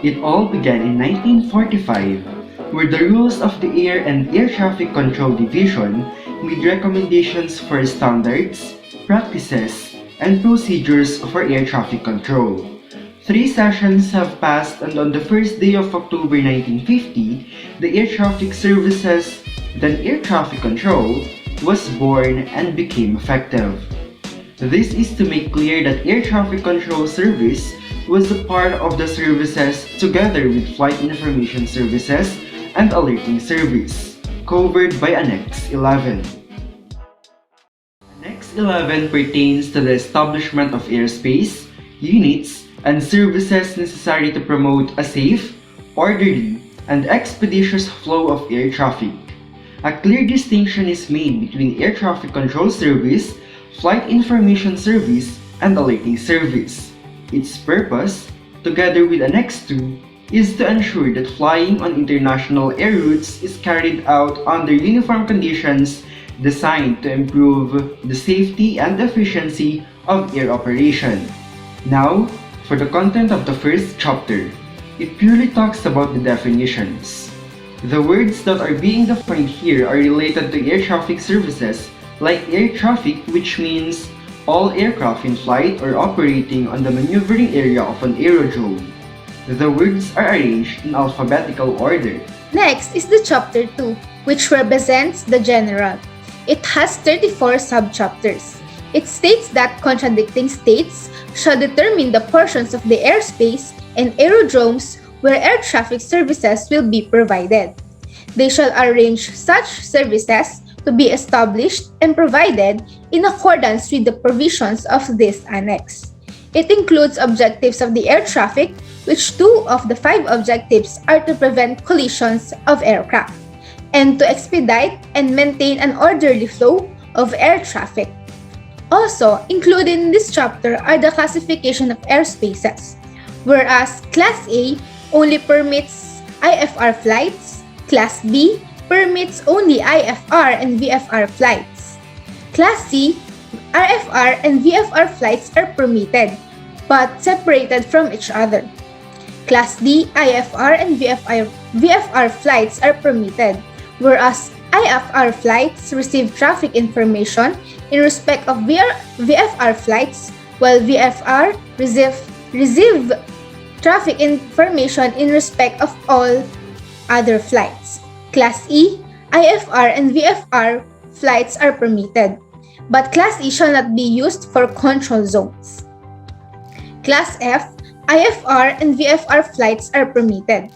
It all began in 1945, where the rules of the Air and Air Traffic Control Division made recommendations for standards, practices, and procedures for air traffic control. Three sessions have passed, and on the first day of October 1950, the Air Traffic Services, then Air Traffic Control, was born and became effective. This is to make clear that Air Traffic Control Service was a part of the services together with Flight Information Services and Alerting Service, covered by Annex 11. Annex 11 pertains to the establishment of airspace, units, and services necessary to promote a safe, orderly, and expeditious flow of air traffic. A clear distinction is made between Air Traffic Control Service, Flight Information Service, and Alerting Service. Its purpose, together with Annex 2, is to ensure that flying on international air routes is carried out under uniform conditions designed to improve the safety and efficiency of air operation. Now, for the content of the first chapter, it purely talks about the definitions. The words that are being defined here are related to air traffic services, like air traffic, which means all aircraft in flight or operating on the maneuvering area of an aerodrome. The words are arranged in alphabetical order. Next is the Chapter 2, which represents the general. It has 34 subchapters. It states that contradicting states shall determine the portions of the airspace and aerodromes where air traffic services will be provided. They shall arrange such services to be established and provided in accordance with the provisions of this annex. It includes objectives of the air traffic, which 2 of the 5 objectives are to prevent collisions of aircraft and to expedite and maintain an orderly flow of air traffic. Also, included in this chapter are the classification of airspaces, whereas Class A only permits IFR flights, Class B permits only IFR and VFR flights. Class C, RFR and VFR flights are permitted, but separated from each other. Class D, IFR and VFR flights are permitted, whereas IFR flights receive traffic information in respect of VFR flights, while VFR receive traffic information in respect of all other flights. Class E, IFR and VFR flights are permitted, but Class E shall not be used for control zones. Class F, IFR and VFR flights are permitted.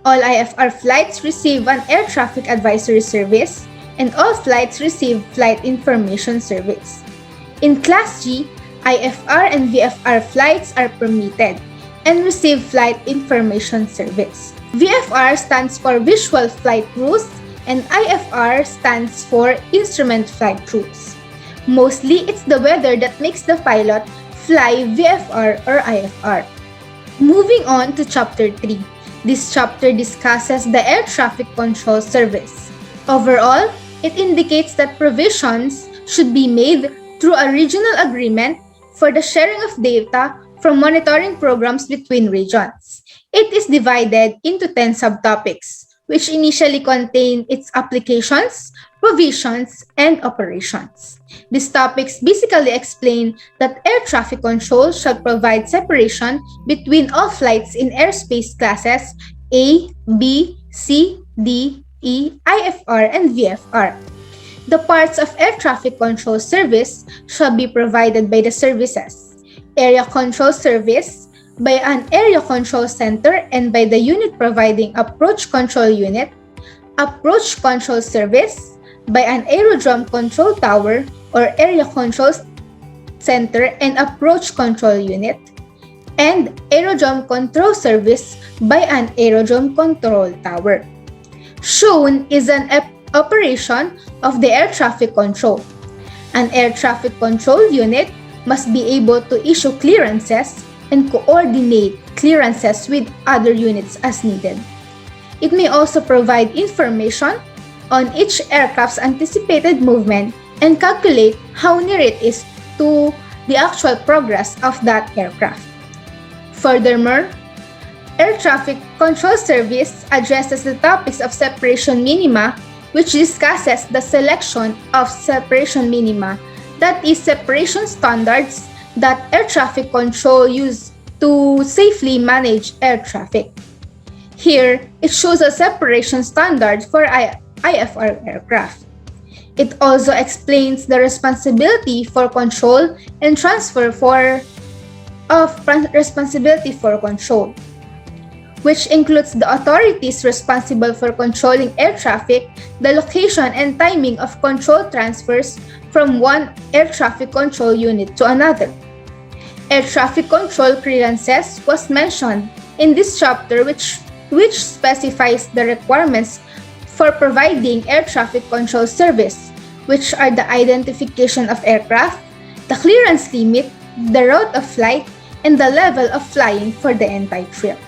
All IFR flights receive an air traffic advisory service, and all flights receive flight information service. In Class G, IFR and VFR flights are permitted and receive flight information service. VFR stands for Visual Flight Rules and IFR stands for Instrument Flight Rules. Mostly, it's the weather that makes the pilot fly VFR or IFR. Moving on to Chapter 3. This chapter discusses the Air Traffic Control Service. Overall, it indicates that provisions should be made through a regional agreement for the sharing of data from monitoring programs between regions. It is divided into 10 subtopics, which initially contain its applications, provisions, and operations. These topics basically explain that air traffic control shall provide separation between all flights in airspace classes A, B, C, D, E, IFR, and VFR. The parts of air traffic control service shall be provided by the services: Area Control Service, by an Area Control Center and by the unit providing Approach Control Unit, Approach Control Service, by an Aerodrome Control Tower or Area Control Center and Approach Control Unit, and Aerodrome Control Service by an Aerodrome Control Tower. Shown is an operation of the air traffic control. An air traffic control unit must be able to issue clearances and coordinate clearances with other units as needed. It may also provide information on each aircraft's anticipated movement and calculate how near it is to the actual progress of that aircraft. Furthermore, Air Traffic Control Service addresses the topics of separation minima, which discusses the selection of separation minima, that is, separation standards that air traffic control use to safely manage air traffic. Here, it shows a separation standard for IFR aircraft. It also explains the responsibility for control and transfer responsibility for control, which includes the authorities responsible for controlling air traffic, the location and timing of control transfers from one air traffic control unit to another. Air traffic control clearances was mentioned in this chapter, which specifies the requirements for providing air traffic control service, which are the identification of aircraft, the clearance limit, the route of flight, and the level of flying for the entire trip.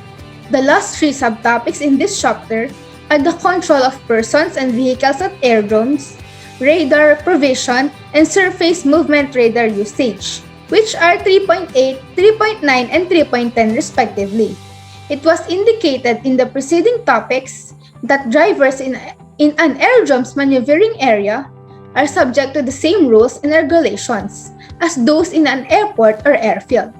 The last three subtopics in this chapter are the control of persons and vehicles at aerodromes, radar provision, and surface movement radar usage, which are 3.8, 3.9, and 3.10 respectively. It was indicated in the preceding topics that drivers in an aerodrome's maneuvering area are subject to the same rules and regulations as those in an airport or airfield.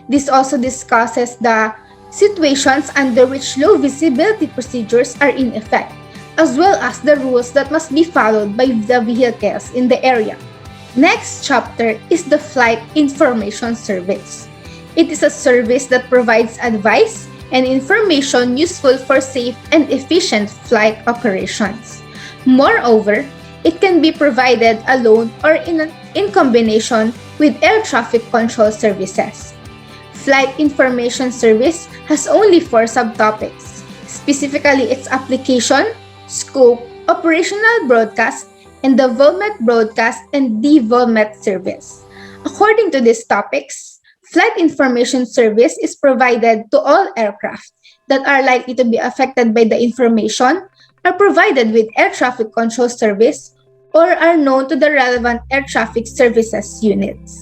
This also discusses the situations under which low visibility procedures are in effect, as well as the rules that must be followed by the vehicles in the area. Next chapter is the Flight Information Service. It is a service that provides advice and information useful for safe and efficient flight operations. Moreover, it can be provided alone or in combination with air traffic control services. Flight Information Service has only 4 subtopics, specifically its application, scope, operational broadcast, and the VOLMET broadcast and DVOLMET service. According to these topics, Flight Information Service is provided to all aircraft that are likely to be affected by the information, are provided with air traffic control service, or are known to the relevant air traffic services units.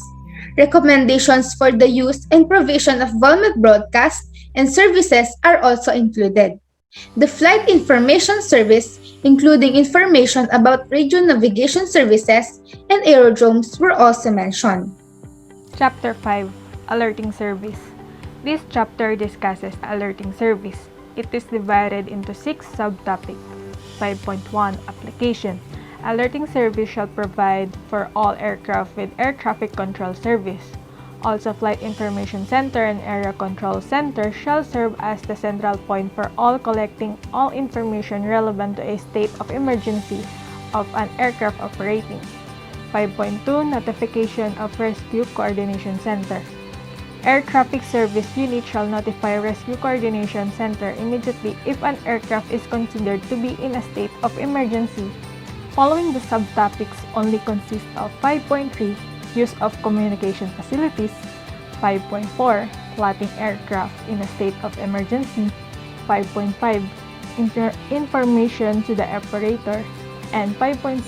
Recommendations for the use and provision of VOLMET broadcast and services are also included. The Flight Information Service, including information about radio navigation services and aerodromes, were also mentioned. Chapter 5, Alerting Service. This chapter discusses alerting service. It is divided into 6 subtopics. 5.1 Application. Alerting service shall provide for all aircraft with air traffic control service. Also, Flight Information Center and Area Control Center shall serve as the central point for all collecting all information relevant to a state of emergency of an aircraft operating. 5.2 Notification of Rescue Coordination Center. Air Traffic Service Unit shall notify Rescue Coordination Center immediately if an aircraft is considered to be in a state of emergency. Following the subtopics only consist of 5.3 Use of communication facilities, 5.4 Plotting aircraft in a state of emergency, 5.5 Information to the operator, and 5.6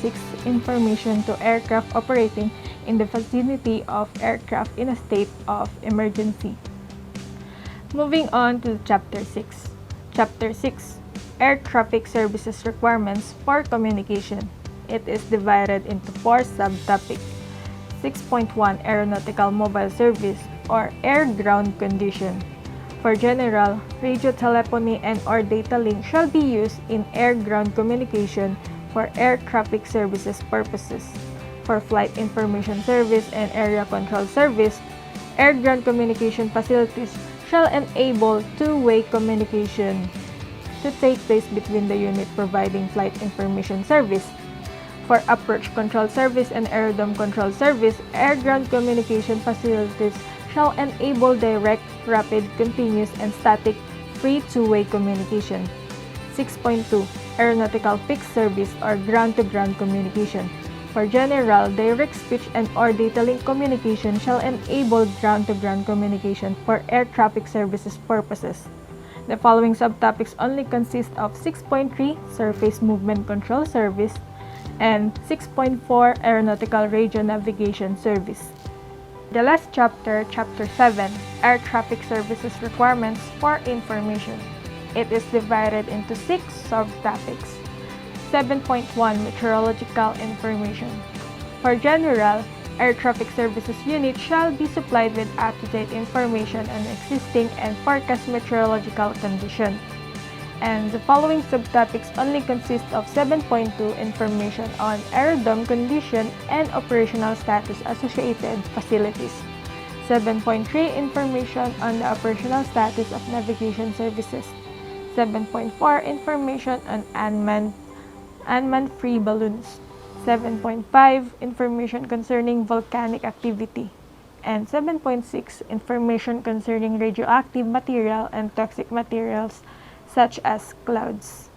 Information to aircraft operating in the vicinity of aircraft in a state of emergency. Moving on to Chapter 6. Chapter 6, Air Traffic Services Requirements for Communication. It is divided into 4 subtopics. 6.1 Aeronautical Mobile Service or Air-Ground Condition. For general, radio telephony and or data link shall be used in air-ground communication for air traffic services purposes. For Flight Information Service and Area Control Service, air-ground communication facilities shall enable two-way communication to take place between the unit providing flight information service. For Approach Control Service and Aerodrome Control Service, air-ground communication facilities shall enable direct, rapid, continuous, and static free two-way communication. 6.2 Aeronautical Fixed Service or Ground-to-Ground Communication. For general, direct speech and or data link communication shall enable ground-to-ground communication for air traffic services purposes. The following subtopics only consist of 6.3 Surface Movement Control Service and 6.4 Aeronautical Radio Navigation Service. The last chapter, Chapter 7, Air Traffic Services Requirements for Information. It is divided into 6 subtopics. 7.1 Meteorological Information. For general, Air Traffic Services Unit shall be supplied with up-to-date information on existing and forecast meteorological conditions. And the following subtopics only consist of 7.2 information on aerodrome condition and operational status associated facilities. 7.3 information on the operational status of navigation services. 7.4 information on unmanned free balloons. 7.5 information concerning volcanic activity. And 7.6 information concerning radioactive material and toxic materials such as clouds.